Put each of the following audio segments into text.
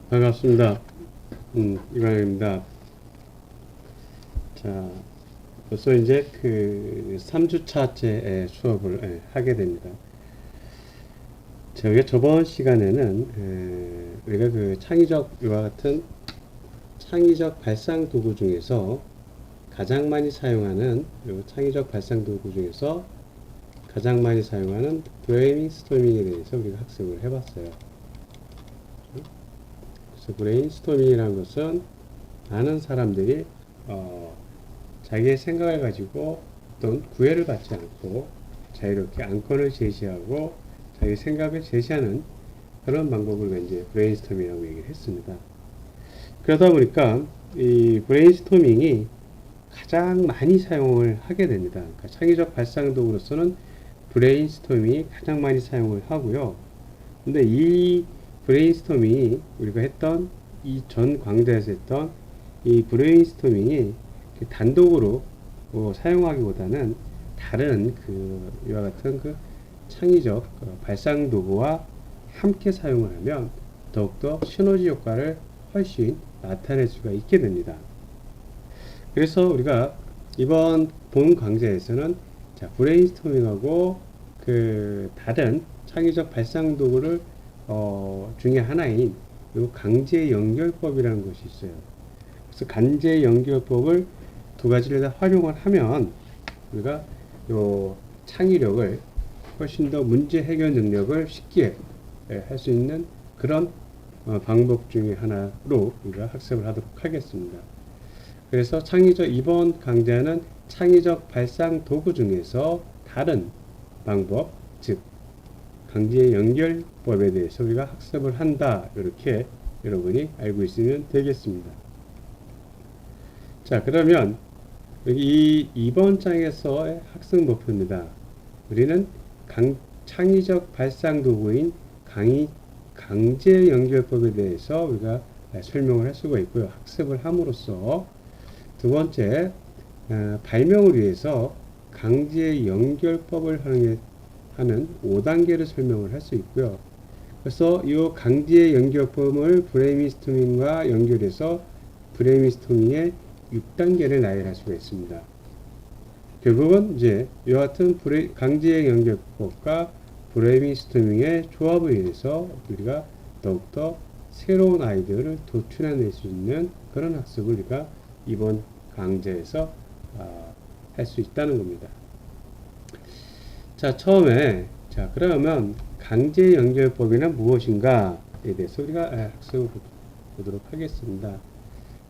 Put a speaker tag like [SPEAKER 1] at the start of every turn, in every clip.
[SPEAKER 1] 반갑습니다. 이광입니다. 자, 벌써 이제 그 3주차째 수업을 하게 됩니다. 저희가 저번 시간에는 우리가 그 창의적, 이와 같은 창의적 발상 도구 중에서 가장 많이 사용하는, 요 창의적 발상 도구 중에서 가장 많이 사용하는 브레인스토밍에 대해서 우리가 학습을 해봤어요. 그래서 브레인스토밍이라는 것은 많은 사람들이 자기의 생각을 가지고 어떤 구애를 받지 않고 자유롭게 안건을 제시하고 자기 생각을 제시하는 그런 방법을 이제 브레인스토밍이라고 얘기를 했습니다. 그러다 보니까 이 브레인스토밍이 가장 많이 사용을 하게 됩니다. 그러니까 창의적 발상 도구로서는 브레인스토밍이 가장 많이 사용을 하고요. 근데 이 브레인스토밍이 우리가 했던 이 전 강좌에서 했던 이 브레인스토밍이 단독으로 사용하기보다는 다른 이와 같은 창의적 발상 도구와 함께 사용을 하면 더욱더 시너지 효과를 훨씬 나타낼 수가 있게 됩니다. 그래서 우리가 이번 본 강좌에서는 브레인스토밍하고 다른 창의적 발상 도구를 중에 하나인 요 강제 연결법이라는 것이 있어요. 그래서 강제 연결법을 두 가지를 다 활용을 하면 우리가 요 창의력을 훨씬 더 문제 해결 능력을 쉽게 할 수 있는 그런 방법 중에 하나로 우리가 학습을 하도록 하겠습니다. 그래서 이번 강좌는 창의적 발상 도구 중에서 다른 방법, 즉 강제 연결법에 대해서 우리가 학습을 한다. 이렇게 여러분이 알고 있으면 되겠습니다. 자, 그러면 여기 이번 장에서의 학습 목표입니다. 우리는 창의적 발상 도구인 강제 연결법에 대해서 우리가 설명을 할 수가 있고요. 학습을 함으로써 두 번째, 발명을 위해서 강제 연결법을 하는 5단계를 설명을 할 수 있고요. 그래서 이 강제 연결법을 브레인스토밍과 연결해서 브레인스토밍의 6단계를 나열할 수가 있습니다. 결국은 이제 이와 같은 강제 연결법과 브레인스토밍의 조합을 위해서 우리가 더욱더 새로운 아이디어를 도출해낼 수 있는 그런 학습을 우리가 이번 강좌에서 할 수 있다는 겁니다. 자, 처음에 그러면 강제 연결법이란 무엇인가에 대해서 우리가 학습을 보도록 하겠습니다.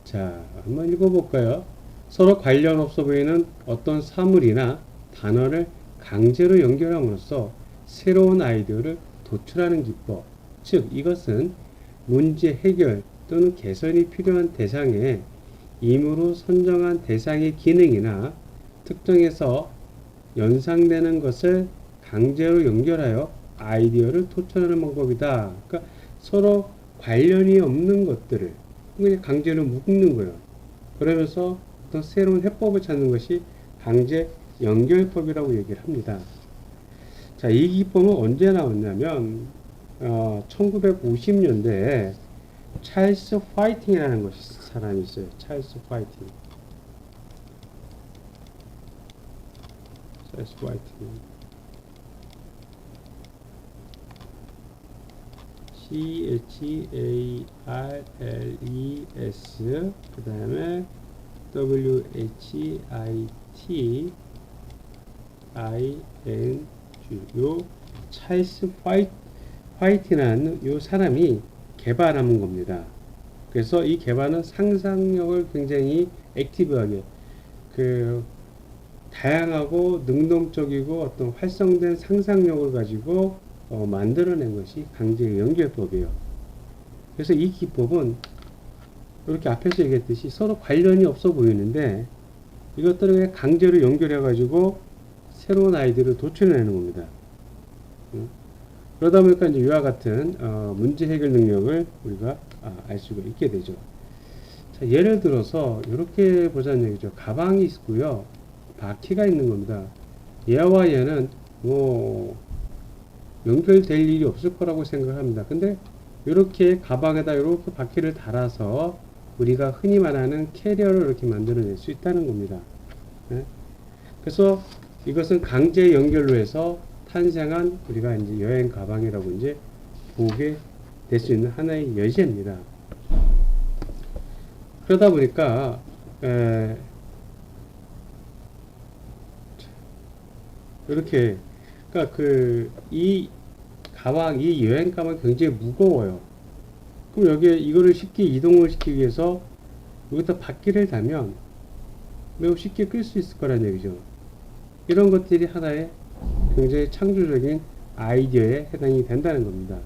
[SPEAKER 1] 자, 한번 읽어볼까요? 서로 관련 없어 보이는 어떤 사물이나 단어를 강제로 연결함으로써 새로운 아이디어를 도출하는 기법, 즉 이것은 문제 해결 또는 개선이 필요한 대상에 임의로 선정한 대상의 기능이나 특정해서 연상되는 것을 강제로 연결하여 아이디어를 도출하는 방법이다. 그러니까 서로 관련이 없는 것들을 그냥 강제로 묶는 거예요. 그러면서 어떤 새로운 해법을 찾는 것이 강제 연결법이라고 얘기를 합니다. 자, 이 기법은 언제 나왔냐면 1950년대에 찰스 화이팅이라는 것이 사람이 있어요. 찰스 화이팅. 찰스 화이팅. CHARLES 그 다음에 WHITING 요 찰스 화이트라는 요 사람이 개발한 겁니다. 그래서 이 개발은 상상력을 굉장히 액티브하게 다양하고 능동적이고 어떤 활성된 상상력을 가지고 만들어낸 것이 강제 연결법이에요. 그래서 이 기법은 이렇게 앞에서 얘기했듯이 서로 관련이 없어 보이는데 이것들을 강제로 연결해 가지고 새로운 아이디어를 도출해내는 겁니다. 그러다 보니까 이제 이와 같은 문제 해결 능력을 우리가 알 수가 있게 되죠. 자, 예를 들어서 이렇게 보자는 얘기죠. 가방이 있고요, 바퀴가 있는 겁니다. 얘와 얘는 뭐 연결될 일이 없을 거라고 생각합니다. 근데 이렇게 가방에다 이렇게 바퀴를 달아서 우리가 흔히 말하는 캐리어를 이렇게 만들어낼 수 있다는 겁니다. 예? 그래서 이것은 강제 연결로 해서 탄생한 우리가 이제 여행 가방이라고 이제 보게 될 수 있는 하나의 예시입니다. 그러다 보니까 이렇게 그러니까 이 가방, 이 여행 가방 굉장히 무거워요. 그럼 여기에 이거를 쉽게 이동을 시키기 위해서 여기다 바퀴를 달면 매우 쉽게 끌 수 있을 거란 얘기죠. 이런 것들이 하나의 굉장히 창조적인 아이디어에 해당이 된다는 겁니다.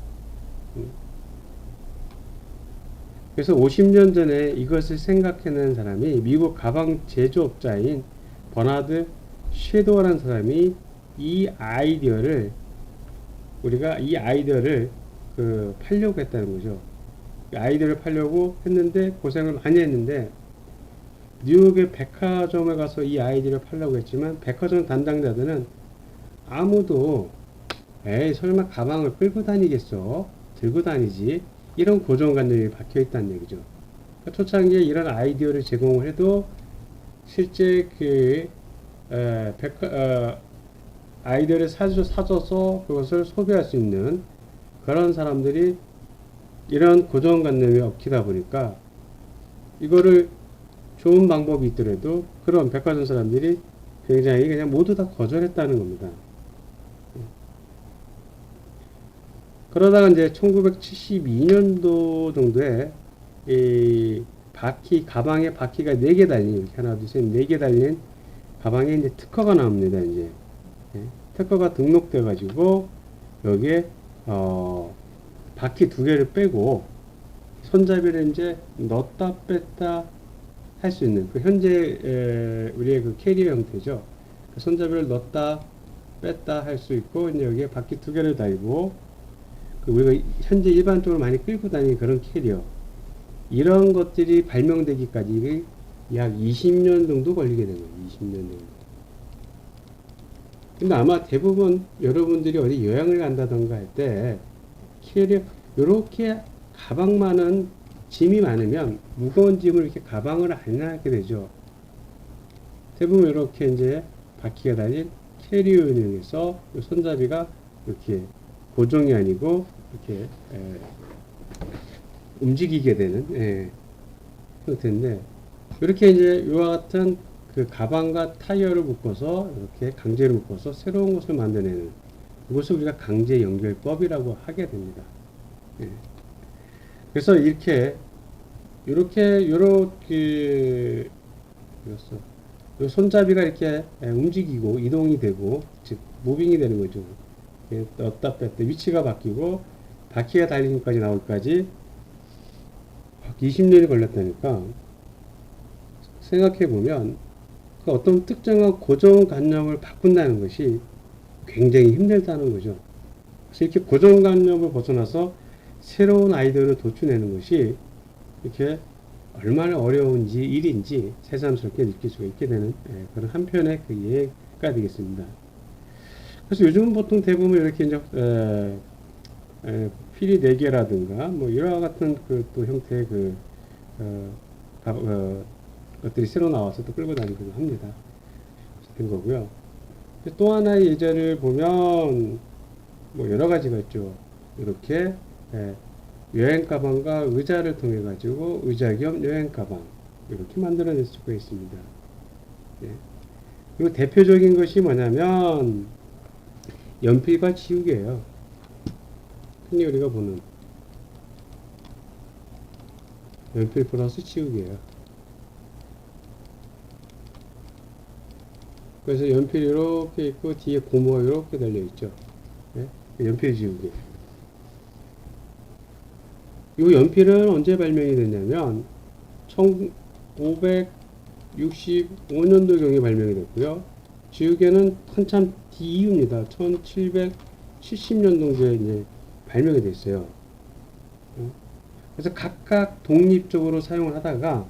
[SPEAKER 1] 그래서 50년 전에 이것을 생각해낸 사람이 미국 가방 제조업자인 버나드 쉐도어라는 사람이 우리가 이 아이디어를 팔려고 했다는 거죠. 아이디어를 팔려고 했는데 고생을 많이 했는데 뉴욕의 백화점에 가서 이 아이디어를 팔려고 했지만 백화점 담당자들은 아무도 에이 설마 가방을 끌고 다니겠어? 들고 다니지? 이런 고정관념이 박혀 있다는 얘기죠. 그러니까 초창기에 이런 아이디어를 제공을 해도 실제 아이디어를 사줘서 그것을 소비할 수 있는 그런 사람들이 이런 고정관념이 얽히다 보니까 이거를 좋은 방법이 있더라도 그런 백화점 사람들이 굉장히 그냥 모두 다 거절했다는 겁니다. 그러다가 이제 1972년도 정도에 이 가방에 바퀴가 4개 달린, 이렇게 하나, 둘, 셋, 4개 달린 가방에 이제 특허가 나옵니다, 이제. 특허가 등록돼가지고, 여기에, 바퀴 2개를 빼고, 손잡이를 이제 넣었다 뺐다 할 수 있는, 현재, 우리의 캐리어 형태죠. 손잡이를 넣었다 뺐다 할 수 있고, 이제 여기에 바퀴 2개를 달고, 우리가 현재 일반적으로 많이 끌고 다니는 그런 캐리어 이런 것들이 발명되기까지 약 20년 정도 걸리게 된 거예요. 20년 정도. 근데 아마 대부분 여러분들이 어디 여행을 간다던가 할 때 캐리어 이렇게 가방만은 짐이 많으면 무거운 짐을 이렇게 가방을 안 하게 되죠. 대부분 이렇게 이제 바퀴가 달린 캐리어를 이용해서 손잡이가 이렇게 고정이 아니고 이렇게 움직이게 되는 형태인데 이렇게 이제 이와 같은 가방과 타이어를 묶어서 이렇게 강제로 묶어서 새로운 것을 만들어내는 이것을 우리가 강제 연결법이라고 하게 됩니다. 그래서 이렇게 요 손잡이가 이렇게 움직이고 이동이 되고 즉 무빙이 되는 거죠. 넣었다 뺐다 위치가 바뀌고 바퀴가 달리기까지 나올까지 20년이 걸렸다니까 생각해보면 어떤 특정한 고정관념을 바꾼다는 것이 굉장히 힘들다는 거죠. 그래서 이렇게 고정관념을 벗어나서 새로운 아이디어를 도출내는 것이 이렇게 얼마나 어려운 일인지 새삼스럽게 느낄 수가 있게 되는 그런 한편의 예가 되겠습니다. 그래서 요즘은 보통 대부분 이렇게 이제 필이 4개라든가 뭐 이와 같은 또 형태의 것들이 새로 나와서 또 끌고 다니기도 합니다. 된 거고요. 또 하나의 예제를 보면 뭐 여러 가지가 있죠. 이렇게 여행 가방과 의자를 통해 가지고 의자 겸 여행 가방 이렇게 만들어낼 수가 있습니다. 그리고 대표적인 것이 뭐냐면 연필과 지우개예요. 흔히 우리가 보는 연필 플러스 지우개예요. 그래서 연필이 이렇게 있고 뒤에 고무가 이렇게 달려 있죠. 연필 지우개. 이 연필은 언제 발명이 됐냐면 1565년도경에 발명이 됐고요. 지우개는 한참 뒤이후입니다. 1770년도에 이제 발명이 됐어요. 그래서 각각 독립적으로 사용을 하다가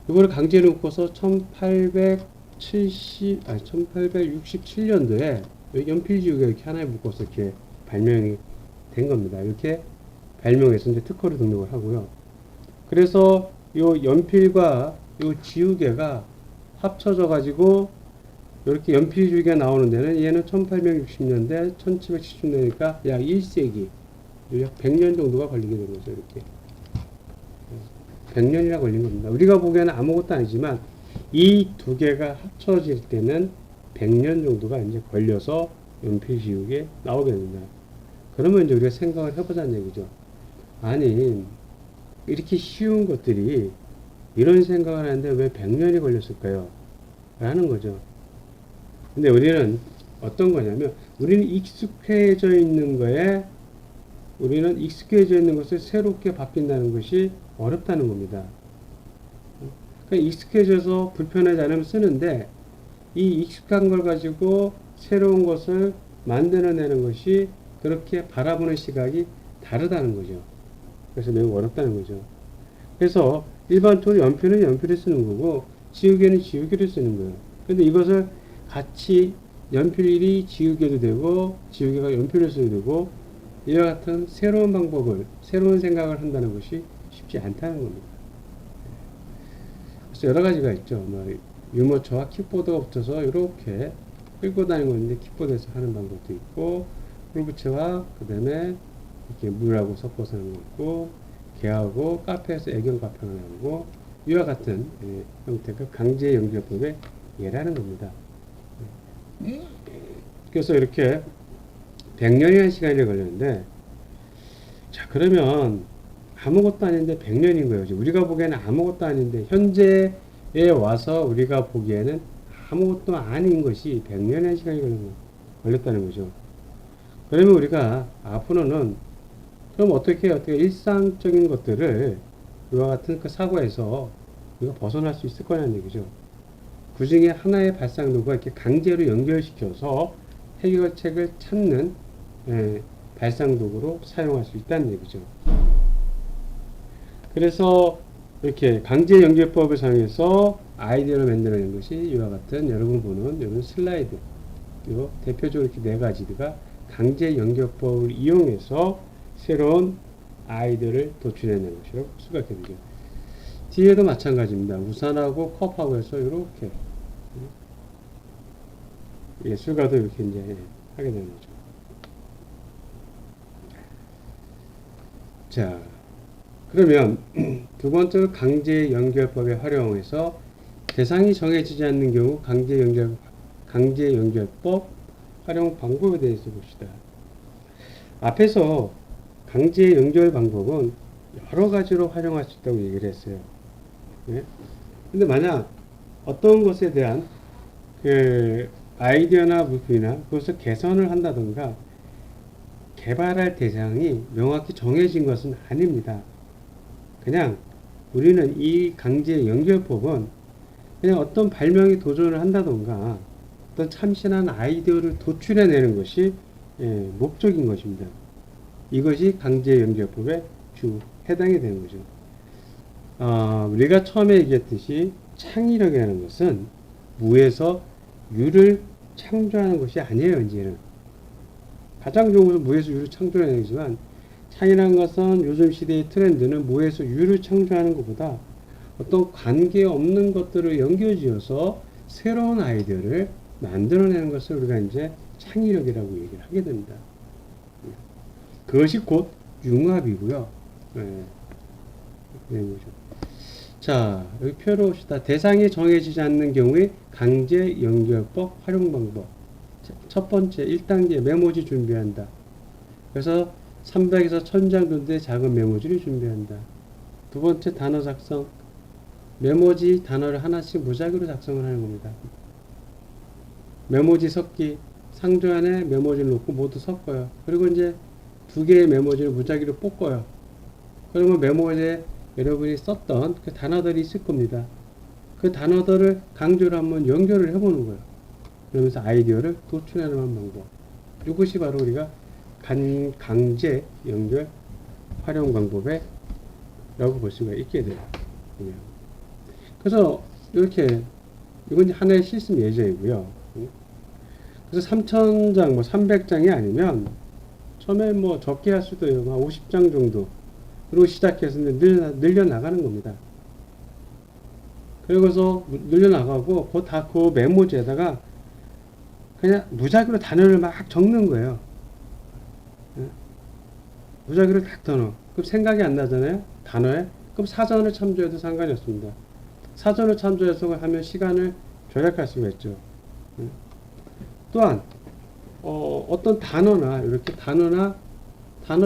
[SPEAKER 1] 이거를 강제로 묶어서 1867년도에 연필 지우개 이렇게 하나에 묶어서 이렇게 발명이 된 겁니다. 이렇게 발명해서 이제 특허를 등록을 하고요. 그래서 요 연필과 요 지우개가 합쳐져 가지고 이렇게 연필 지우개가 나오는 데는 얘는 1860년대, 1770년이니까 약 1세기, 약 100년 정도가 걸리게 된 거죠. 이렇게 100년이나 걸린 겁니다. 우리가 보기에는 아무것도 아니지만 이 두 개가 합쳐질 때는 100년 정도가 이제 걸려서 연필 지우개 나오게 됩니다. 그러면 이제 우리가 생각을 해보자는 얘기죠. 아니, 이렇게 쉬운 것들이 이런 생각을 하는데 왜 100년이 걸렸을까요? 라는 거죠. 근데 우리는 어떤 거냐면, 우리는 익숙해져 있는 거에, 우리는 익숙해져 있는 것을 새롭게 바뀐다는 것이 어렵다는 겁니다. 그러니까 익숙해져서 불편하지 않으면 쓰는데, 이 익숙한 걸 가지고 새로운 것을 만들어내는 것이 그렇게 바라보는 시각이 다르다는 거죠. 그래서 매우 어렵다는 거죠. 그래서 일반적으로 연필은 연필을 쓰는 거고 지우개는 지우개를 쓰는 거예요. 근데 이것을 같이 연필이 지우개도 되고 지우개가 연필을 써도 되고 이와 같은 새로운 방법을, 새로운 생각을 한다는 것이 쉽지 않다는 겁니다. 그래서 여러 가지가 있죠. 뭐 유모차와 킥보드가 붙어서 이렇게 끌고 다니는 건데 킥보드에서 하는 방법도 있고, 꿀부채와 그 다음에 이렇게 물하고 섞어서 하는 거 있고, 개하고 카페에서 애견 카페가 나오고, 이와 같은 형태가 강제 연결법의 예라는 겁니다. 그래서 이렇게 100년이라는 시간이 걸렸는데, 자, 그러면 아무것도 아닌데 100년인 거예요. 우리가 보기에는 아무것도 아닌데, 현재에 와서 우리가 보기에는 아무것도 아닌 것이 100년의 시간이 걸렸다는 거죠. 그러면 우리가 앞으로는 그럼 어떻게 일상적인 것들을 이와 같은 그 사고에서 우리가 벗어날 수 있을 거냐는 얘기죠. 그 중에 하나의 발상도가 이렇게 강제로 연결시켜서 해결책을 찾는 발상도구로 사용할 수 있다는 얘기죠. 그래서 이렇게 강제 연결법을 사용해서 아이디어를 만들어낸 것이 이와 같은 여러분 보는 이런 슬라이드, 요 대표적으로 이렇게 네 가지가 강제 연결법을 이용해서 새로운 아이디어를 도출해내는 것이라고 볼 수가 있게 되죠. 뒤에도 마찬가지입니다. 우산하고 컵하고 해서 이렇게 예술가도 이렇게 이제 하게 되는 거죠. 자, 그러면 두 번째로 강제 연결법의 활용에서 대상이 정해지지 않는 경우 강제 연결법 활용 방법에 대해서 봅시다. 앞에서 강제 연결 방법은 여러 가지로 활용할 수 있다고 얘기를 했어요. 네? 근데 만약 어떤 것에 대한 그 아이디어나 물품이나 그것을 개선을 한다던가 개발할 대상이 명확히 정해진 것은 아닙니다. 그냥 우리는 이 강제 연결법은 그냥 어떤 발명에 도전을 한다던가 어떤 참신한 아이디어를 도출해내는 것이 목적인 것입니다. 이것이 강제 연결법에 주 해당이 되는 거죠. 우리가 처음에 얘기했듯이 창의력이라는 것은 무에서 유를 창조하는 것이 아니에요. 이제는 가장 좋은 것은 무에서 유를 창조하는 것이지만, 창의라는 것은 요즘 시대의 트렌드는 무에서 유를 창조하는 것보다 어떤 관계없는 것들을 연결지어서 새로운 아이디어를 만들어내는 것을 우리가 이제 창의력이라고 얘기를 하게 됩니다. 그것이 곧 융합이고요. 자, 여기 표로 봅시다. 대상이 정해지지 않는 경우에 강제 연결법 활용 방법. 첫 번째, 1단계 메모지 준비한다. 그래서 300에서 1000장 정도의 작은 메모지를 준비한다. 두 번째, 단어 작성. 메모지 단어를 하나씩 무작위로 작성을 하는 겁니다. 메모지 섞기. 상조 안에 메모지를 놓고 모두 섞어요. 그리고 이제 두 개의 메모지를 무작위로 뽑고요. 그러면 메모지에 여러분이 썼던 그 단어들이 있을 겁니다. 그 단어들을 강조를 한번 연결을 해보는 거예요. 그러면서 아이디어를 도출하는 방법. 이것이 바로 우리가 강제 연결 활용 방법에 라고 볼 수가 있게 돼요. 그래서 이렇게 이건 하나의 실습 예제이고요. 그래서 3000장, 300장이 아니면 처음에 뭐 적게 할 수도 있고, 한 50장 정도. 그리고 시작해서 늘려나가는 겁니다. 그러고서 늘려나가고, 그 메모지에다가 그냥 무작위로 단어를 막 적는 거예요. 예? 무작위로 딱 단어. 그럼 생각이 안 나잖아요? 단어에. 그럼 사전을 참조해도 상관이 없습니다. 사전을 참조해서 하면 시간을 절약할 수가 있죠. 예? 또한, 어떤 단어나, 이렇게 단어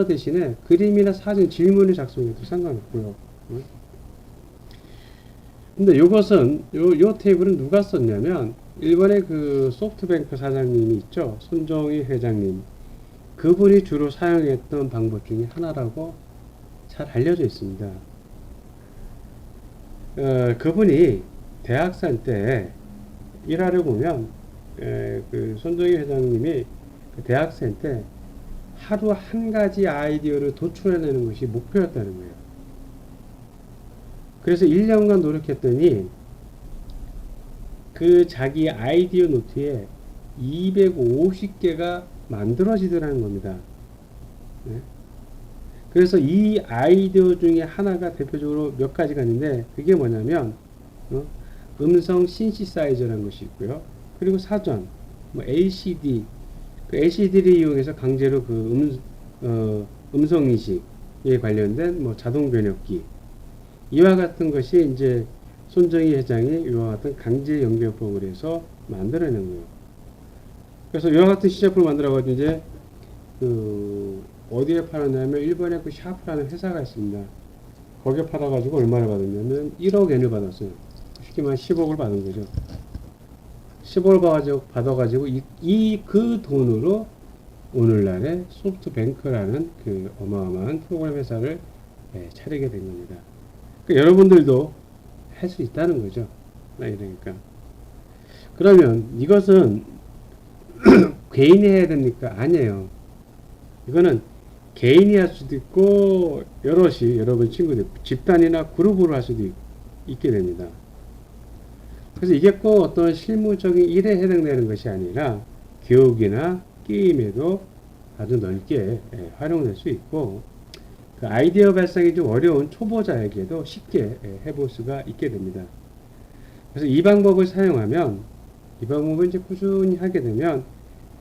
[SPEAKER 1] 대신에 그림이나 사진, 질문을 작성해도 상관없고요. 예? 근데 요것은, 요 테이블은 누가 썼냐면, 일본의 그 소프트뱅크 사장님이 있죠. 손정희 회장님. 그분이 주로 사용했던 방법 중에 하나라고 잘 알려져 있습니다. 그분이 대학생 때 일화를 보면, 그 손정희 회장님이 그 대학생 때 하루 한 가지 아이디어를 도출해내는 것이 목표였다는 거예요. 그래서 1년간 노력했더니 그 자기 아이디어 노트에 250개가 만들어지더라는 겁니다. 네? 그래서 이 아이디어 중에 하나가 대표적으로 몇 가지가 있는데, 그게 뭐냐면 음성 신시사이저라는 것이 있고요. 그리고 사전, 뭐 LCD, 그 LCD를 이용해서 강제로 그 음성 인식에 관련된 뭐 자동 번역기, 이와 같은 것이 이제 손정희 회장이 이와 같은 강제 연결법을 해서 만들어낸 거예요. 그래서 이와 같은 시제품을 만들어가지고 이제 어디에 팔았냐면 일본의 그 샤프라는 회사가 있습니다. 거기에 팔아가지고 얼마를 받았냐면 1억 엔을 받았어요. 쉽게 말하면 10억을 받은 거죠. 10억을 받아가지고 그 돈으로 오늘날의 소프트뱅크라는 그 어마어마한 프로그램 회사를 차리게 된 겁니다. 그러니까 여러분들도 할 수 있다는 거죠. 이러니까. 그러면 이것은 개인이 해야 됩니까? 아니에요. 이거는 개인이 할 수도 있고 여럿이, 여러분 친구들, 집단이나 그룹으로 할 수도 있게 됩니다. 그래서 이게 꼭 어떤 실무적인 일에 해당되는 것이 아니라 교육이나 게임에도 아주 넓게 활용될 수 있고, 그 아이디어 발상이 좀 어려운 초보자에게도 쉽게 해볼 수가 있게 됩니다. 그래서 이 방법을 사용하면, 이 방법을 이제 꾸준히 하게 되면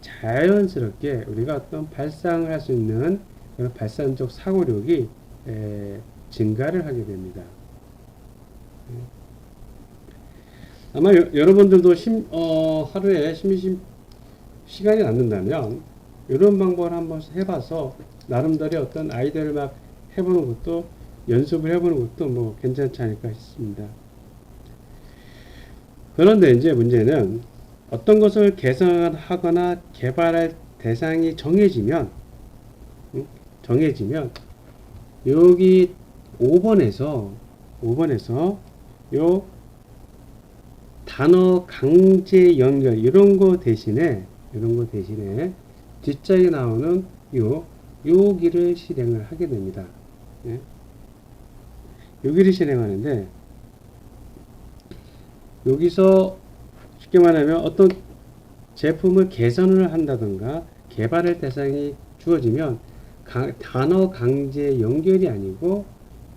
[SPEAKER 1] 자연스럽게 우리가 어떤 발상을 할 수 있는 그런 발산적 사고력이 증가를 하게 됩니다. 아마 여러분들도 하루에 시간이 남는다면 이런 방법을 한번 해봐서 나름대로 어떤 아이디어를 막 해보는 것도, 연습을 해보는 것도 뭐 괜찮지 않을까 싶습니다. 그런데 이제 문제는 어떤 것을 개선하거나 개발할 대상이 정해지면 여기 5번에서 요 단어 강제 연결 이런 거 대신에 뒷장에 나오는 여기를 실행을 하게 됩니다. 예? 여기를 실행하는데, 여기서 쉽게 말하면 어떤 제품을 개선을 한다든가 개발할 대상이 주어지면 단어 강제 연결이 아니고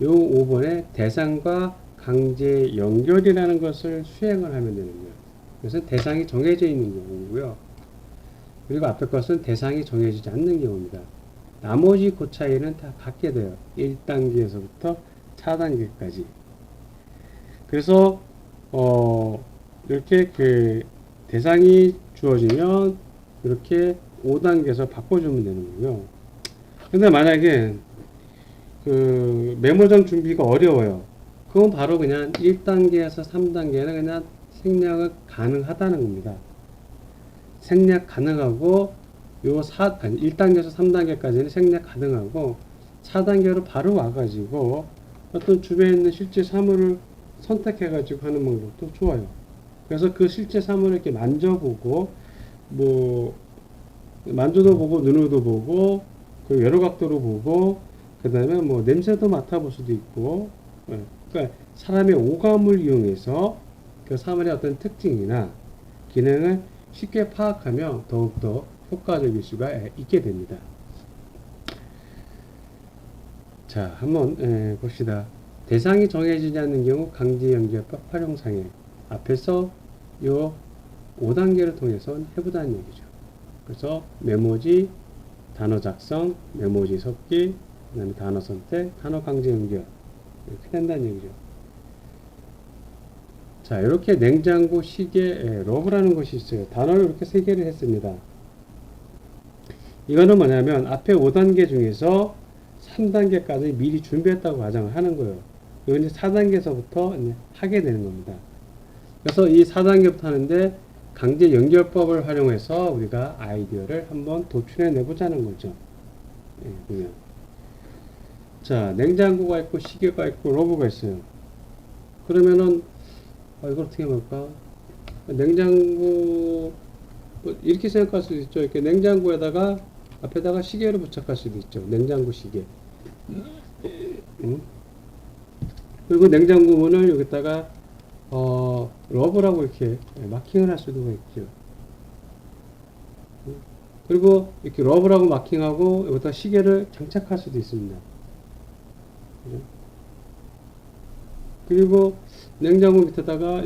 [SPEAKER 1] 요 5번에 대상과 강제 연결이라는 것을 수행을 하면 되는 거예요. 그것은 대상이 정해져 있는 경우고요. 그리고 앞에 것은 대상이 정해지지 않는 경우입니다. 나머지 그 차이는 다 같게 돼요. 1단계에서부터 4단계까지. 그래서 이렇게 그 대상이 주어지면 이렇게 5단계에서 바꿔주면 되는 거고요. 근데 만약에 그 메모장 준비가 어려워요. 그건 바로 그냥 1단계에서 3단계는 그냥 생략을 가능하다는 겁니다. 생략 가능하고 1단계에서 3단계까지는 생략 가능하고 4단계로 바로 와가지고 어떤 주변에 있는 실제 사물을 선택해가지고 하는 방법도 좋아요. 그래서 그 실제 사물을 이렇게 만져보고, 뭐, 만져도 보고, 눈으로도 보고, 그 여러 각도로 보고, 그 다음에 뭐 냄새도 맡아볼 수도 있고, 그러니까 사람의 오감을 이용해서 그 사물의 어떤 특징이나 기능을 쉽게 파악하며 더욱더 효과적일 수가 있게 됩니다. 자, 한번 봅시다. 대상이 정해지지 않는 경우 강제 연결법 활용상해. 앞에서 요 5단계를 통해서 해보자는 얘기죠. 그래서 메모지, 단어 작성, 메모지 섞기, 그 다음에 단어 선택, 단어 강제 연결. 이렇게 된다는 얘기죠. 자, 이렇게 냉장고, 시계, 러브라는 것이 있어요. 단어를 이렇게 3개를 했습니다. 이거는 뭐냐면 앞에 5단계 중에서 3단계까지 미리 준비했다고 가정을 하는 거예요. 이건 이제 4단계에서부터 하게 되는 겁니다. 그래서 이 4단계부터 하는데 강제 연결법을 활용해서 우리가 아이디어를 한번 도출해 내보자는 거죠. 보면. 자, 냉장고가 있고 시계가 있고 로브가 있어요. 그러면은 이걸 어떻게 해볼까? 냉장고 이렇게 생각할 수도 있죠. 이렇게 냉장고에다가 앞에다가 시계를 부착할 수도 있죠. 냉장고 시계. 그리고 냉장고 문을 여기다가 러브라고 이렇게 마킹을 할 수도 있죠. 그리고 이렇게 러브라고 마킹하고 여기다 시계를 장착할 수도 있습니다. 그리고 냉장고 밑에다가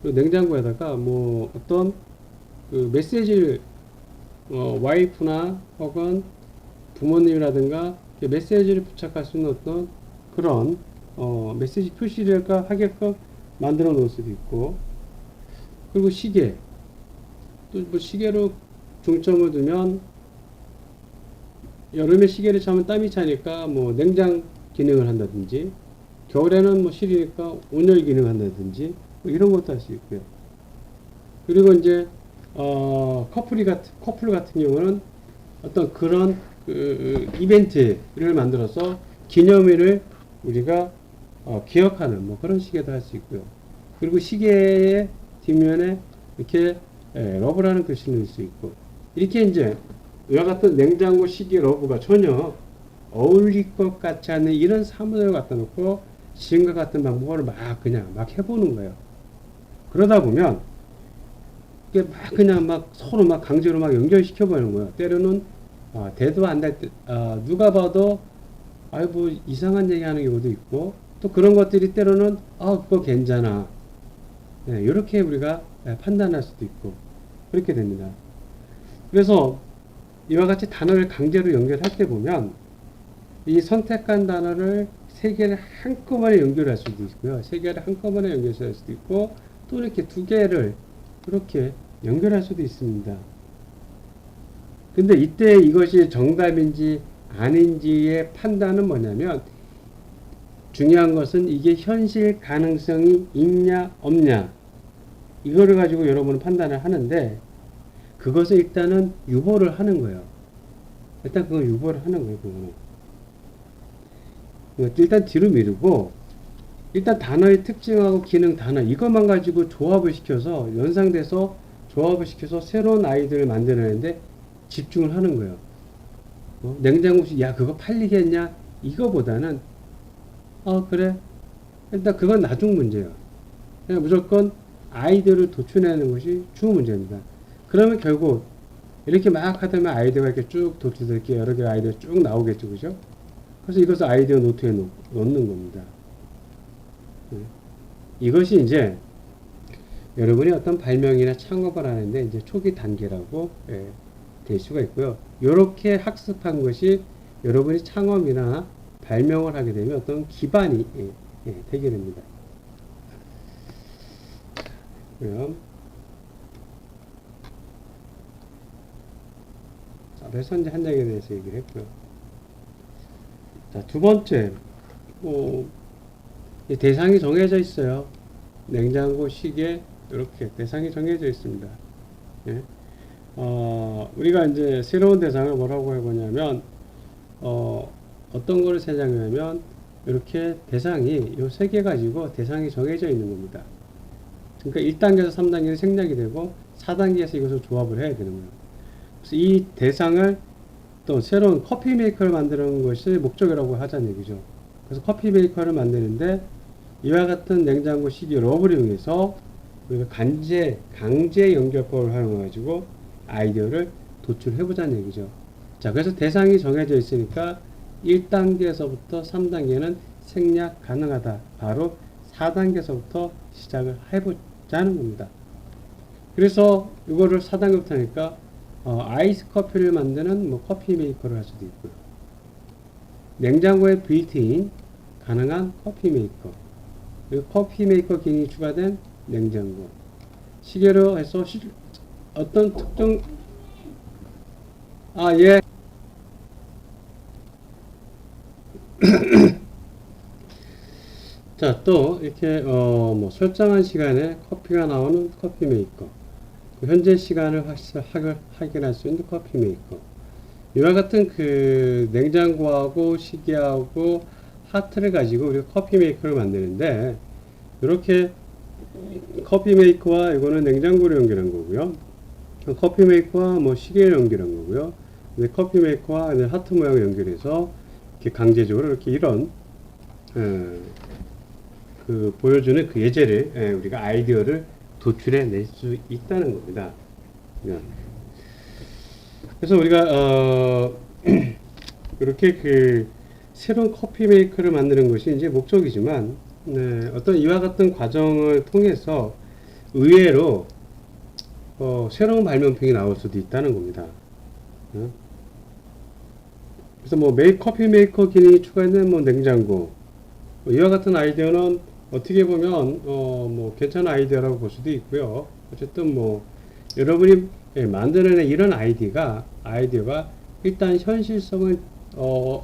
[SPEAKER 1] 냉장고에다가 뭐 어떤 그 메시지를 와이프나 혹은 부모님이라든가 메시지를 부착할 수 있는 어떤 그런 메시지 표시를 하게끔 만들어 놓을 수도 있고, 그리고 시계 또 뭐 시계로 중점을 두면 여름에 시계를 차면 땀이 차니까 뭐 냉장 기능을 한다든지, 겨울에는 뭐 시리니까 온열 기능을 한다든지 뭐 이런 것도 할 수 있고요. 그리고 이제 커플 같은 경우는 어떤 그런 이벤트를 만들어서 기념일을 우리가 기억하는 뭐 그런 시계도 할 수 있고요. 그리고 시계의 뒷면에 이렇게 러브라는 글씨를 넣을 수 있고, 이렇게 이제 이와 같은 냉장고 시계 러브가 전혀 어울릴 것 같지 않은 이런 사물을 갖다 놓고 지금과 같은 방법을 그냥 막 해보는 거예요. 그러다 보면 이게 그냥 서로 강제로 연결시켜 버리는 거예요. 때로는 대도 안 될 때 누가 봐도 뭐 이상한 얘기 하는 경우도 있고, 또 그런 것들이 때로는 그거 괜찮아, 이렇게 우리가 판단할 수도 있고 그렇게 됩니다. 그래서 이와 같이 단어를 강제로 연결할 때 보면 이 선택한 단어를 3개를 한꺼번에 연결할 수도 있고요. 3개를 한꺼번에 연결할 수도 있고, 또 이렇게 2개를 이렇게 연결할 수도 있습니다. 근데 이때 이것이 정답인지 아닌지의 판단은 뭐냐면, 중요한 것은 이게 현실 가능성이 있냐 없냐, 이거를 가지고 여러분은 판단을 하는데, 그것을 일단은 유보를 하는 거예요. 일단 그걸 유보를 하는 거예요. 그거는 일단 뒤로 미루고, 일단 단어의 특징하고 기능, 단어 이것만 가지고 조합을 시켜서 연상돼서 조합을 시켜서 새로운 아이디어를 만들어내는데 집중을 하는 거예요. 냉장고시 그거 팔리겠냐 이거보다는 그래, 일단 그건 나중 문제예요. 그냥 무조건 아이디어를 도출해내는 것이 주 문제입니다. 그러면 결국 이렇게 막 하다 보면 아이디어가 이렇게 쭉 도출될 이렇게 여러 개의 아이디어 쭉 나오겠죠, 그죠? 그래서 이것을 아이디어 노트에 넣는 겁니다. 이것이 이제 여러분이 어떤 발명이나 창업을 하는데 이제 초기 단계라고 될 수가 있고요. 이렇게 학습한 것이 여러분이 창업이나 발명을 하게 되면 어떤 기반이 되게 됩니다. 그럼 앞에서 이제 한 장에 대해서 얘기를 했고요. 자, 두 번째, 이 대상이 정해져 있어요. 냉장고, 시계, 이렇게 대상이 정해져 있습니다. 예. 우리가 이제 새로운 대상을 뭐라고 해보냐면, 어떤 거를 생각하냐면, 이렇게 대상이, 요 3개 가지고 대상이 정해져 있는 겁니다. 그러니까 1단계에서 3단계는 생략이 되고, 4단계에서 이것을 조합을 해야 되는 거예요. 그래서 이 대상을 또 새로운 커피 메이커를 만드는 것이 목적이라고 하자는 얘기죠. 그래서 커피 메이커를 만드는데, 이와 같은 냉장고 시계 러브를 이용해서 우리가 강제 연결법을 활용해가지고 아이디어를 도출해보자는 얘기죠. 자, 그래서 대상이 정해져 있으니까 1단계에서부터 3단계는 생략 가능하다. 바로 4단계에서부터 시작을 해보자는 겁니다. 그래서 이거를 4단계부터 하니까 아이스 커피를 만드는 뭐 커피 메이커를 할 수도 있고요. 냉장고에 빌트인 가능한 커피 메이커, 그리고 커피 메이커 기능이 추가된 냉장고, 시계로 해서 어떤 특정 예. 자, 또 이렇게 뭐 설정한 시간에 커피가 나오는 커피 메이커, 현재 시간을 확인할 수 있는 커피 메이커, 이와 같은 그 냉장고하고 시계하고 하트를 가지고 우리가 커피 메이커를 만드는데, 이렇게 커피 메이커와 이거는 냉장고를 연결한 거고요. 커피 메이커와 뭐 시계를 연결한 거고요. 커피 메이커와 하트 모양을 연결해서 이렇게 강제적으로 이렇게 이런 그 보여주는 그 예제를 우리가 아이디어를 도출해 낼 수 있다는 겁니다. 그래서 우리가 이렇게 그 새로운 커피 메이커를 만드는 것이 이제 목적이지만, 어떤 이와 같은 과정을 통해서 의외로 새로운 발명품이 나올 수도 있다는 겁니다. 그래서 뭐 커피 메이커 기능이 추가된 뭐 냉장고, 이와 같은 아이디어는 어떻게 보면 뭐 괜찮은 아이디어라고 볼 수도 있고요. 어쨌든 뭐 여러분이 만들어낸 이런 아이디어가 일단 현실성을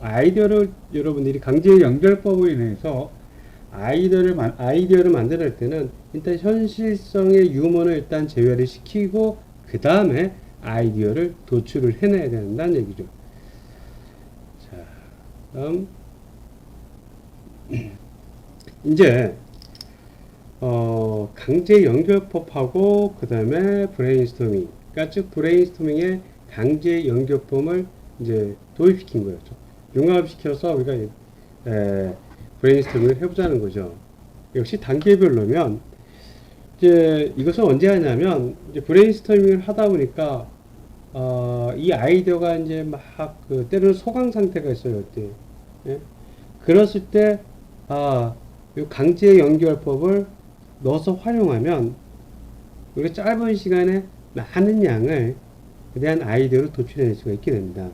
[SPEAKER 1] 아이디어를 여러분들이 강제 연결법으로 인해서 아이디어를 만들 때는 일단 현실성의 유머를 일단 제외를 시키고 그 다음에 아이디어를 도출을 해내야 된다는 얘기죠. 자, 다음 이제 강제 연결법하고 그 다음에 브레인스토밍, 그러니까 즉 브레인스토밍의 강제 연결법을 이제 도입시킨 거예요. 융합시켜서 우리가 브레인스토밍을 해보자는 거죠. 역시 단계별로면 이제 이것을 언제 하냐면, 이제 브레인스토밍을 하다 보니까 이 아이디어가 이제 막 때로는 소강 상태가 있어요. 그때. 예? 그랬을 때 이 강제 연결법을 넣어서 활용하면 우리가 짧은 시간에 많은 양을 대한 아이디어를 도출해낼 수가 있게 됩니다.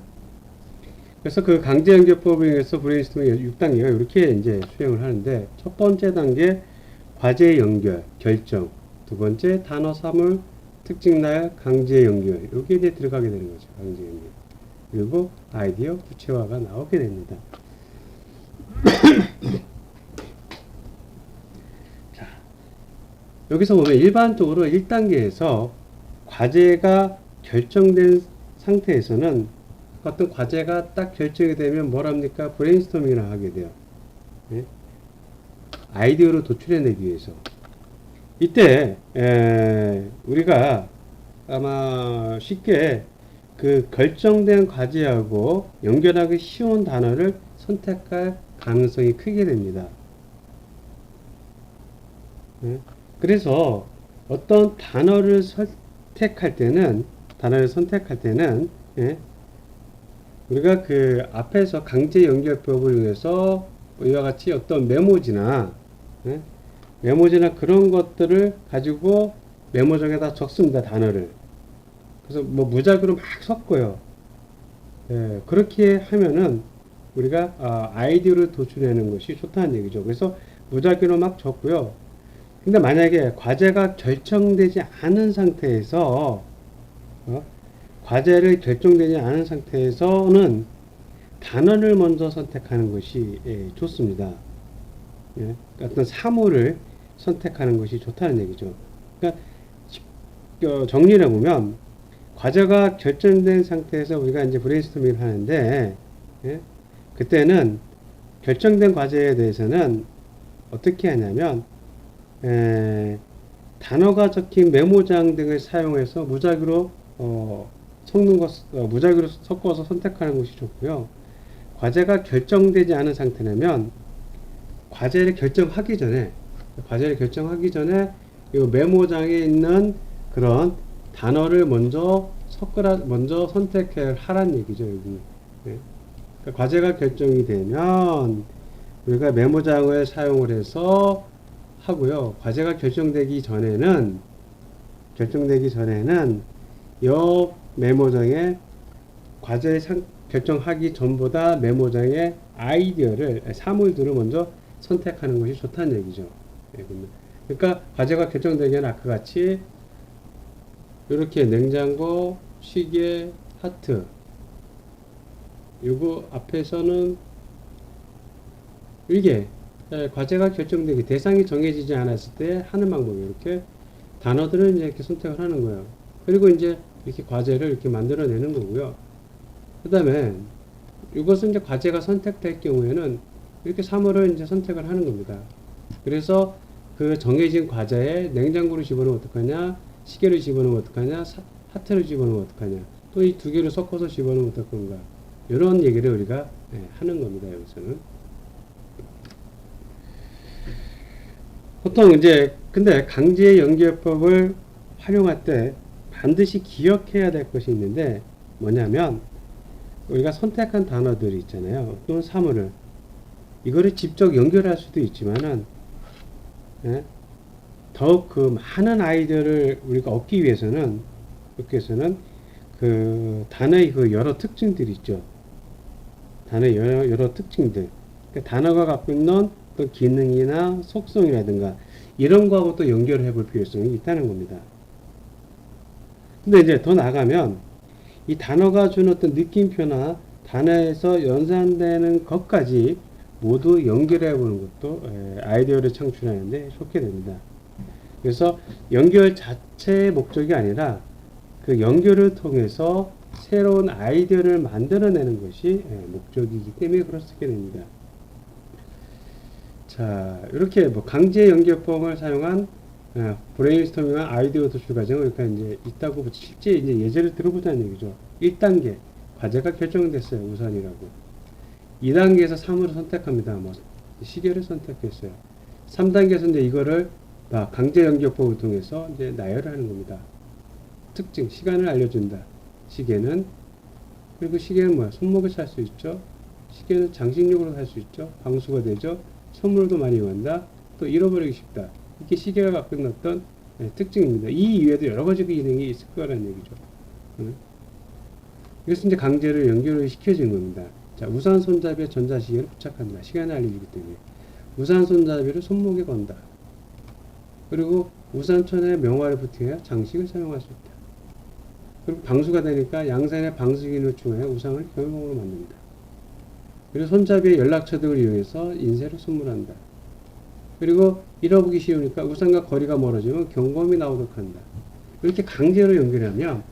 [SPEAKER 1] 그래서 그 강제 연결법에 의해서 브레인스토밍 6단계가 이렇게 이제 수행을 하는데, 첫 번째 단계 과제 연결 결정, 두 번째 단어 사물 특징 나열 강제 연결, 여기에 이제 들어가게 되는 거죠. 강제 연결. 그리고 아이디어 구체화가 나오게 됩니다. 자, 여기서 보면 일반적으로 1단계에서 과제가 결정된 상태에서는 어떤 과제가 딱 결정이 되면 뭘 합니까? 브레인스토밍을 하게 돼요. 예? 아이디어로 도출해내기 위해서. 이때 우리가 아마 쉽게 그 결정된 과제하고 연결하기 쉬운 단어를 선택할 가능성이 크게 됩니다. 예? 그래서 어떤 단어를 선택할 때는 예? 우리가 그 앞에서 강제 연결법을 이용해서 이와 같이 어떤 메모지나 그런 것들을 가지고 메모장에다 적습니다. 단어를. 그래서 뭐 무작위로 막 섞어요. 그렇게 하면은 우리가 아이디어를 도출하는 것이 좋다는 얘기죠. 그래서 무작위로 막 적고요. 근데 만약에 과제가 결정되지 않은 상태에서 과제를 결정되지 않은 상태에서는 단어를 먼저 선택하는 것이 좋습니다. 어떤 사물을 선택하는 것이 좋다는 얘기죠. 그러니까 정리를 해보면, 과제가 결정된 상태에서 우리가 이제 브레인스토밍을 하는데, 그때는 결정된 과제에 대해서는 어떻게 하냐면 단어가 적힌 메모장 등을 사용해서 무작위로 무작위로 섞어서 선택하는 것이 좋고요. 과제가 결정되지 않은 상태라면 과제를 결정하기 전에 이 메모장에 있는 그런 단어를 먼저 선택을 하라는 얘기죠. 여기. 그러니까 과제가 결정이 되면 우리가 메모장을 사용을 해서 하고요. 과제가 결정되기 전에는 요 메모장에 과제 결정하기 전보다 메모장의 아이디어를 사물들을 먼저 선택하는 것이 좋다는 얘기죠. 그러니까 과제가 결정되기에는 아까 같이 이렇게 냉장고, 시계, 하트 요거 앞에서는 이게 과제가 결정되기 대상이 정해지지 않았을 때 하는 방법이 이렇게 단어들을 이제 이렇게 선택을 하는 거예요. 그리고 이제 이렇게 과제를 이렇게 만들어내는 거고요. 그 다음에 이것은 이제 과제가 선택될 경우에는 이렇게 사물을 이제 선택을 하는 겁니다. 그래서 그 정해진 과제에 냉장고를 집어넣으면 어떡하냐, 시계를 집어넣으면 어떡하냐, 하트를 집어넣으면 어떡하냐, 또 이 두 개를 섞어서 집어넣으면 어떡한가, 이런 얘기를 우리가 하는 겁니다. 여기서는 보통 이제 근데 강제 연결법을 활용할 때 반드시 기억해야 될 것이 있는데 뭐냐면 우리가 선택한 단어들이 있잖아요. 또는 사물을 이거를 직접 연결할 수도 있지만은 더욱 그 많은 아이디어를 우리가 얻기 위해서는 그 단어의 그 여러 특징들이 있죠. 단어의 여러 특징들. 그러니까 단어가 갖고 있는 또 기능이나 속성이라든가 이런 거하고 또 연결을 해볼 필요성이 있다는 겁니다. 근데 이제 더 나아가면 이 단어가 주는 어떤 느낌표나 단어에서 연산되는 것까지 모두 연결해 보는 것도 아이디어를 창출하는데 좋게 됩니다. 그래서 연결 자체의 목적이 아니라 그 연결을 통해서 새로운 아이디어를 만들어내는 것이 목적이기 때문에 그렇게 됩니다. 자, 이렇게 뭐 강제 연결법을 사용한 브레인스토밍과 아이디어 도출 과정은 이렇게 이제 있다고 실제 이제 예제를 들어보자는 얘기죠. 1단계 과제가 결정됐어요. 우선이라고. 2단계에서 사물을 선택합니다. 뭐 시계를 선택했어요. 3단계에서 이제 이거를 강제 연결법을 통해서 이제 나열을 하는 겁니다. 특징, 시간을 알려준다. 시계는 그리고 시계는 뭐야? 손목에 찰 수 있죠. 시계는 장식용으로 살 수 있죠. 방수가 되죠. 선물도 많이 간다. 또 잃어버리기 쉽다. 이게 시계가 갖고 있는 어떤 특징입니다. 이 이외에도 여러 가지 기능이 있을 거라는 얘기죠. 이것은 이제 강제로 연결을 시켜주는 겁니다. 자, 우산 손잡이에 전자시계를 부착한다. 시간을 알려주기 때문에. 우산 손잡이를 손목에 건다. 그리고 우산천에 명화를 붙여야 장식을 사용할 수 있다. 그리고 방수가 되니까 양산의 방수기를 통해 우산을 경용으로 만듭니다. 그리고 손잡이의 연락처 등을 이용해서 인쇄를 선물한다. 그리고 잃어보기 쉬우니까 우산과 거리가 멀어지면 경고음이 나오도록 한다. 이렇게 강제로 연결하면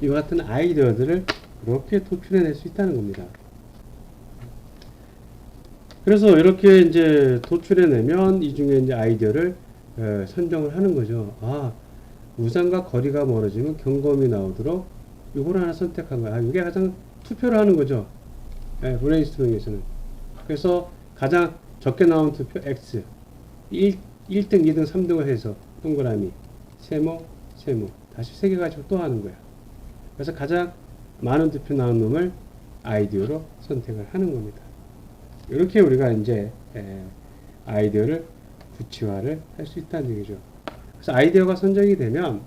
[SPEAKER 1] 이와 같은 아이디어들을 이렇게 도출해낼 수 있다는 겁니다. 그래서 이렇게 이제 도출해내면 이 중에 이제 아이디어를 선정을 하는 거죠. 우산과 거리가 멀어지면 경고음이 나오도록 이걸 하나 선택한 거야. 이게 가장 투표를 하는 거죠. 브레인스토밍에서는. 그래서 가장 적게 나온 투표 X. 1등, 2등, 3등을 해서 동그라미, 세모, 다시 3개 가지고 또 하는 거야. 그래서 가장 많은 투표 나온 놈을 아이디어로 선택을 하는 겁니다. 이렇게 우리가 이제 아이디어를 구체화를 할 수 있다는 얘기죠. 그래서 아이디어가 선정이 되면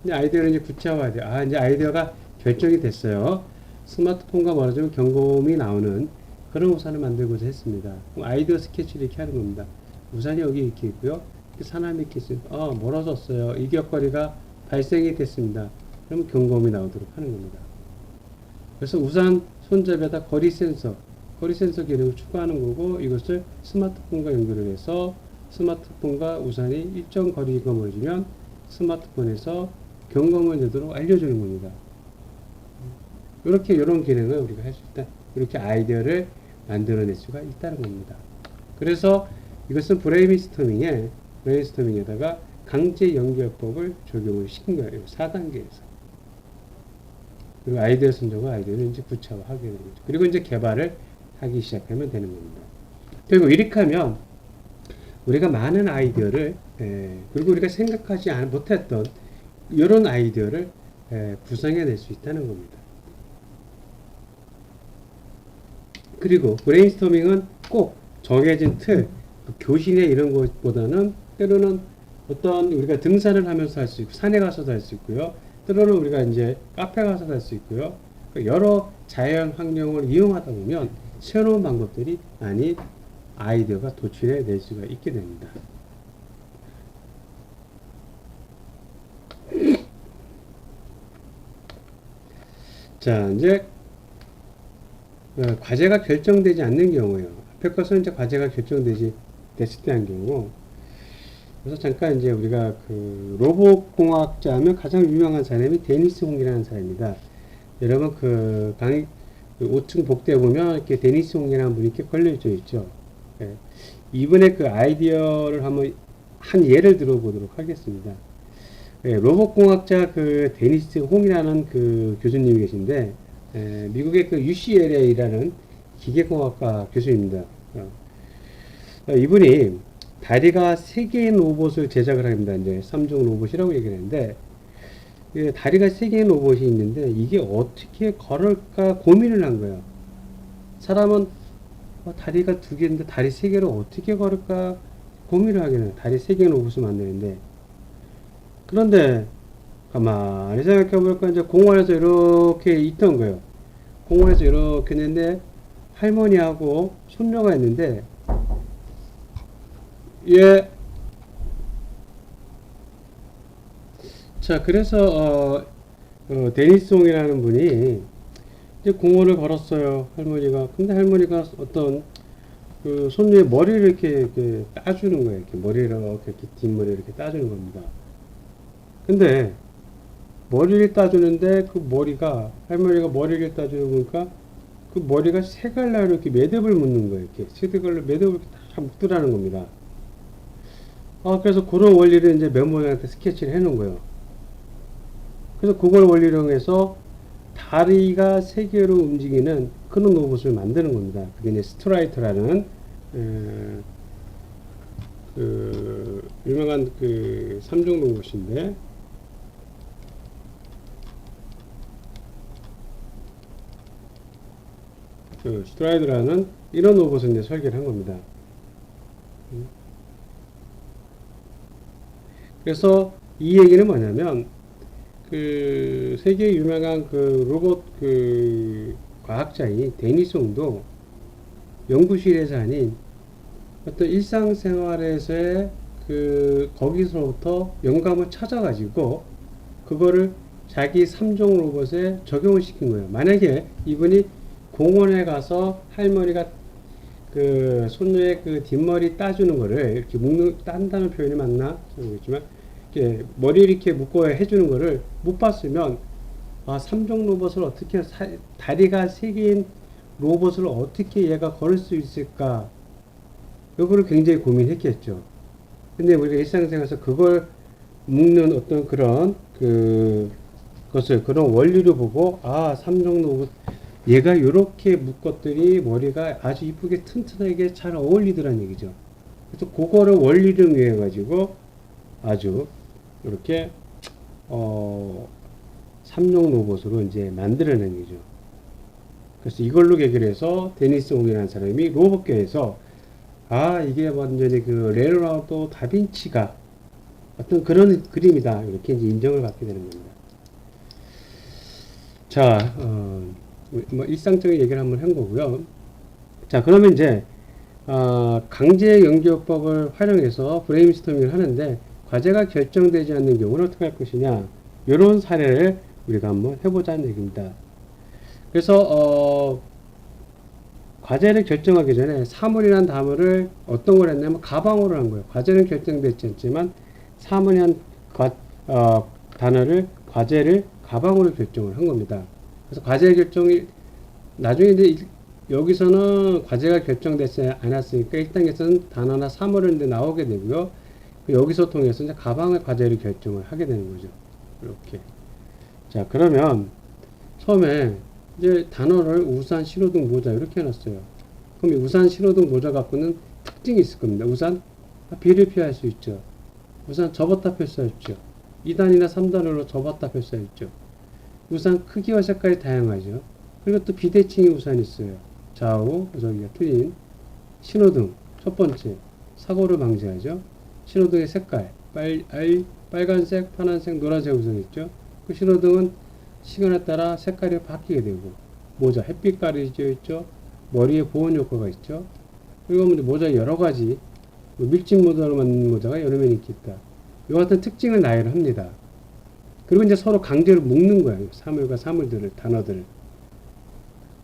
[SPEAKER 1] 이제 아이디어를 이제 구체화해야 돼요. 이제 아이디어가 결정이 됐어요. 스마트폰과 멀어지면 경고음이 나오는 그런 우산을 만들고자 했습니다. 그럼 아이디어 스케치를 이렇게 하는 겁니다. 우산이 여기 이렇게 있고요. 사람이 이렇게 있으니까 멀어졌어요. 이격거리가 발생이 됐습니다. 그럼 경고음이 나오도록 하는 겁니다. 그래서 우산 손잡이에다 거리 센서 기능을 추가하는 거고, 이것을 스마트폰과 연결을 해서 스마트폰과 우산이 일정 거리가 멀어지면 스마트폰에서 경고음을 내도록 알려주는 겁니다. 이런 기능을 우리가 할 수 있다. 이렇게 아이디어를 만들어낼 수가 있다는 겁니다. 그래서 이것은 브레인스토밍에다가 강제 연결법을 적용을 시킨 거예요. 4단계에서. 그리고 아이디어 선정과 아이디어를 이제 구체화하게 되는 거죠. 그리고 이제 개발을 하기 시작하면 되는 겁니다. 그리고 이렇게 하면 우리가 많은 아이디어를 그리고 우리가 생각하지 못했던 이런 아이디어를 구성해낼 수 있다는 겁니다. 그리고 브레인스토밍은 꼭 정해진 틀, 교실에 이런 것보다는 때로는 어떤 우리가 등산을 하면서 할 수 있고 산에 가서도 할 수 있고요. 때로는 우리가 이제 카페 가서도 할 수 있고요. 여러 자연 환경을 이용하다 보면 새로운 방법들이 많이 아이디어가 도출해 낼 수가 있게 됩니다. 자, 이제 과제가 결정되지 않는 경우요. 앞에 것은 이제 과제가 결정되지 됐을 때 한 경우. 그래서 잠깐 이제 우리가 그 로봇 공학자 하면 가장 유명한 사람이 데니스 홍이라는 사람입니다. 여러분 그 5층 복도에 보면 이렇게 데니스 홍이라는 분이 이렇게 걸려져 있죠. 예. 이분의 그 아이디어를 한번 한 예를 들어보도록 하겠습니다. 예, 로봇 공학자 그 데니스 홍이라는 그 교수님이 계신데 미국의 그 UCLA라는 기계공학과 교수입니다. 이분이 다리가 3개인 로봇을 제작을 합니다. 이제 3종 로봇이라고 얘기를 했는데, 다리가 3개인 로봇이 있는데, 이게 어떻게 걸을까 고민을 한 거예요. 사람은 다리가 2개인데, 다리 3개로 어떻게 걸을까 고민을 하게 돼요. 다리 3개인 로봇을 만드는데. 그런데, 가만히 생각해보니까, 이제 공원에서 이렇게 있던 거예요. 공원에서 이렇게 있는데, 할머니하고 손녀가 있는데, 예. 자, 그래서, 데니송이라는 분이 이제 공원을 걸었어요. 할머니가. 근데 할머니가 어떤 그 손녀의 머리를 이렇게 따주는 거예요. 이렇게 머리를 이렇게 뒷머리를 이렇게 따주는 겁니다. 근데 머리를 따주는데 그 머리가, 할머니가 머리를 따주는 거니까 그 머리가 세 갈래로 이렇게 매듭을 묶는 거예요. 이렇게 세 갈래 매듭을 이렇게 다 묶더라는 겁니다. 그래서 그런 원리를 이제 멤버들한테 스케치를 해 놓은 거예요. 그래서 그걸 원리로 해서 다리가 3개로 움직이는 그런 로봇을 만드는 겁니다. 그게 이제 스트라이트라는, 그, 유명한 그 3종 로봇인데, 그 스트라이드라는 이런 로봇을 이제 설계를 한 겁니다. 그래서 이 얘기는 뭐냐면 그 세계 유명한 그 로봇 그 과학자인 데니송도 연구실에서 아닌 어떤 일상생활에서의 그 거기서부터 영감을 찾아가지고 그거를 자기 3종 로봇에 적용을 시킨 거예요. 만약에 이분이 공원에 가서 할머니가 그 손녀의 그 뒷머리 따주는 거를 이렇게 딴다는 표현이 맞나? 모르겠지만 이렇게 머리를 이렇게 묶어야 해주는 거를 못 봤으면 3종 로봇을 어떻게 다리가 3개인 로봇을 어떻게 얘가 걸을 수 있을까? 이거를 굉장히 고민했겠죠. 근데 우리가 일상생활에서 그걸 묶는 어떤 그런 것을 그런 원리를 보고 3종 로봇 얘가 요렇게 묶었더니 머리가 아주 이쁘게 튼튼하게 잘 어울리더란 얘기죠. 그래서 그거를 원리를 위해 가지고 아주 이렇게 3종 로봇으로 이제 만들어낸 거죠. 그래서 이걸로 계기를 해서 데니스 옹이라는 사람이 로봇계에서 이게 완전히 그 레오나르도 다빈치가 어떤 그런 그림이다 이렇게 이제 인정을 받게 되는 겁니다. 자, 뭐 일상적인 얘기를 한번 한 거고요. 자, 그러면 이제 강제 연결법을 활용해서 브레인스토밍을 하는데 과제가 결정되지 않는 경우는 어떻게 할 것이냐, 이런 사례를 우리가 한번 해보자는 얘기입니다. 그래서 과제를 결정하기 전에 사물이란 단어를 어떤 걸 했냐면 가방으로 한 거예요. 과제는 결정되지 않지만 사물이란 단어를 과제를 가방으로 결정을 한 겁니다. 그래서 과제 결정이 나중에 이제 여기서는 과제가 결정되지 않았으니까 1단계에서는 단어나 사물을 이제 나오게 되고요. 여기서 통해서 이제 가방의 과제를 결정을 하게 되는 거죠. 이렇게. 자, 그러면 처음에 이제 단어를 우산, 신호등, 모자 이렇게 해놨어요. 그럼 이 우산, 신호등, 모자 갖고는 특징이 있을 겁니다. 우산, 비를 피할 수 있죠. 우산 접었다 펼수 있죠. 2단이나 3단으로 접었다 펼수 있죠. 우산 크기와 색깔이 다양하죠. 그리고 또 비대칭이 우산이 있어요. 좌우 저기가 틀린 신호등 첫 번째 사고를 방지하죠. 신호등의 색깔 빨간색, 파란색, 노란색 우선있죠. 그 신호등은 시간에 따라 색깔이 바뀌게 되고 모자 햇빛 가리져 있죠. 머리에 보온 효과가 있죠. 그리고 모자 여러 가지 밀짚 모자로 만든 모자가 여러 면 인기 있다. 이 같은 특징을 나열을 합니다. 그리고 이제 서로 강제로 묶는 거예요. 사물과 사물들을 단어들을.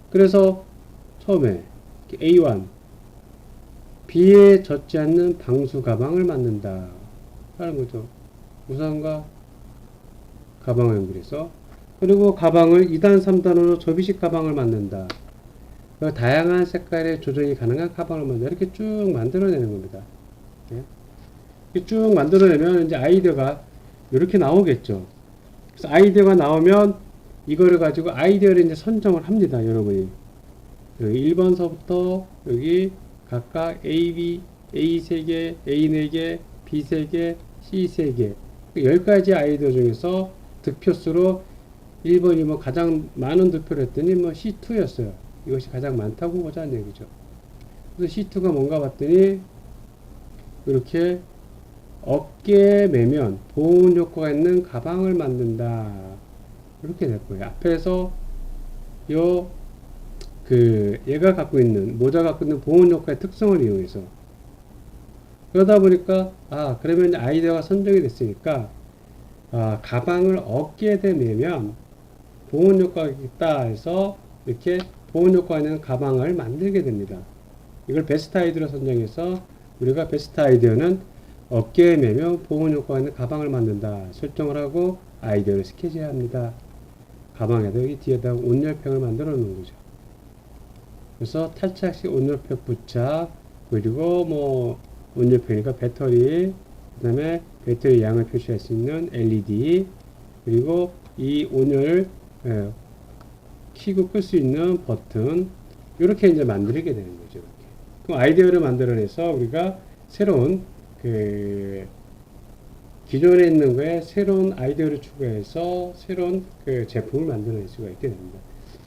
[SPEAKER 1] 그래서 처음에 A1 비에 젖지 않는 방수 가방을 만든다 하는 거죠. 우산과 가방을 연결해서 그리고 가방을 2단 3단으로 접이식 가방을 만든다. 다양한 색깔의 조정이 가능한 가방을 만든다. 이렇게 쭉 만들어내는 겁니다. 예? 쭉 만들어내면 이제 아이디어가 이렇게 나오겠죠. 그래서 아이디어가 나오면 이거를 가지고 아이디어를 이제 선정을 합니다. 여러분이 여기 1번서부터 여기 각각 A, B, A 3개, A 4개, B 3개, C 3개 10가지 아이디어 중에서 득표수로 1번이 가장 많은 득표를 했더니 C2였어요. 이것이 가장 많다고 보자는 얘기죠. 그래서 C2가 뭔가 봤더니 이렇게 어깨에 매면 보온 효과가 있는 가방을 만든다. 이렇게 될 거예요. 앞에서 얘가 갖고 있는 모자가 갖고 있는 보온 효과의 특성을 이용해서 그러다 보니까 그러면 아이디어가 선정이 됐으니까 가방을 어깨에 매면 보온 효과가 있다 해서 이렇게 보온 효과가 있는 가방을 만들게 됩니다. 이걸 베스트 아이디어로 선정해서 우리가 베스트 아이디어는 어깨에 매면 보온 효과가 있는 가방을 만든다 설정을 하고 아이디어를 스케치해야 합니다. 가방에다 여기 뒤에다 온열팩을 만들어 놓은 거죠. 그래서 탈착식 온열팩 부착 그리고 온열팩이니까 배터리 그 다음에 배터리 양을 표시할 수 있는 LED 그리고 이 온열 키고 끌 수 있는 버튼 이렇게 이제 만들게 되는 거죠. 이렇게. 그럼 아이디어를 만들어내서 우리가 새로운 기존에 있는 거에 새로운 아이디어를 추가해서 새로운 제품을 만들어낼 수가 있게 됩니다.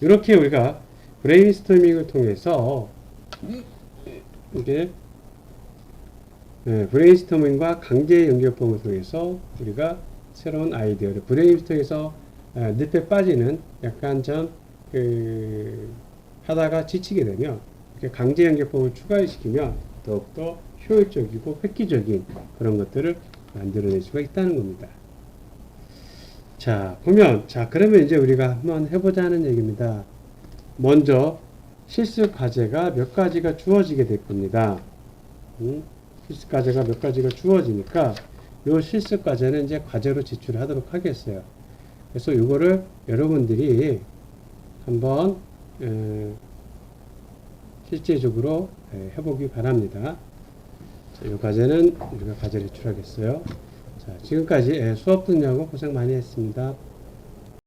[SPEAKER 1] 이렇게 우리가 브레인스토밍을 통해서 이게 브레인스토밍과 강제 연결법을 통해서 우리가 새로운 아이디어를 브레인스토밍에서 늪에 빠지는 약간 하다가 지치게 되면 이렇게 강제 연결법을 추가시키면 더욱더 효율적이고 획기적인 그런 것들을 만들어낼 수가 있다는 겁니다. 그러면 이제 우리가 한번 해보자 하는 얘기입니다. 먼저 실습 과제가 몇 가지가 주어지게 될 겁니다. 실습 과제가 몇 가지가 주어지니까 이 실습 과제는 이제 과제로 제출하도록 하겠어요. 그래서 이거를 여러분들이 한번 실제적으로 해보기 바랍니다. 이 과제는 우리가 과제를 제출하겠어요. 지금까지 수업 듣느라고 고생 많이 했습니다.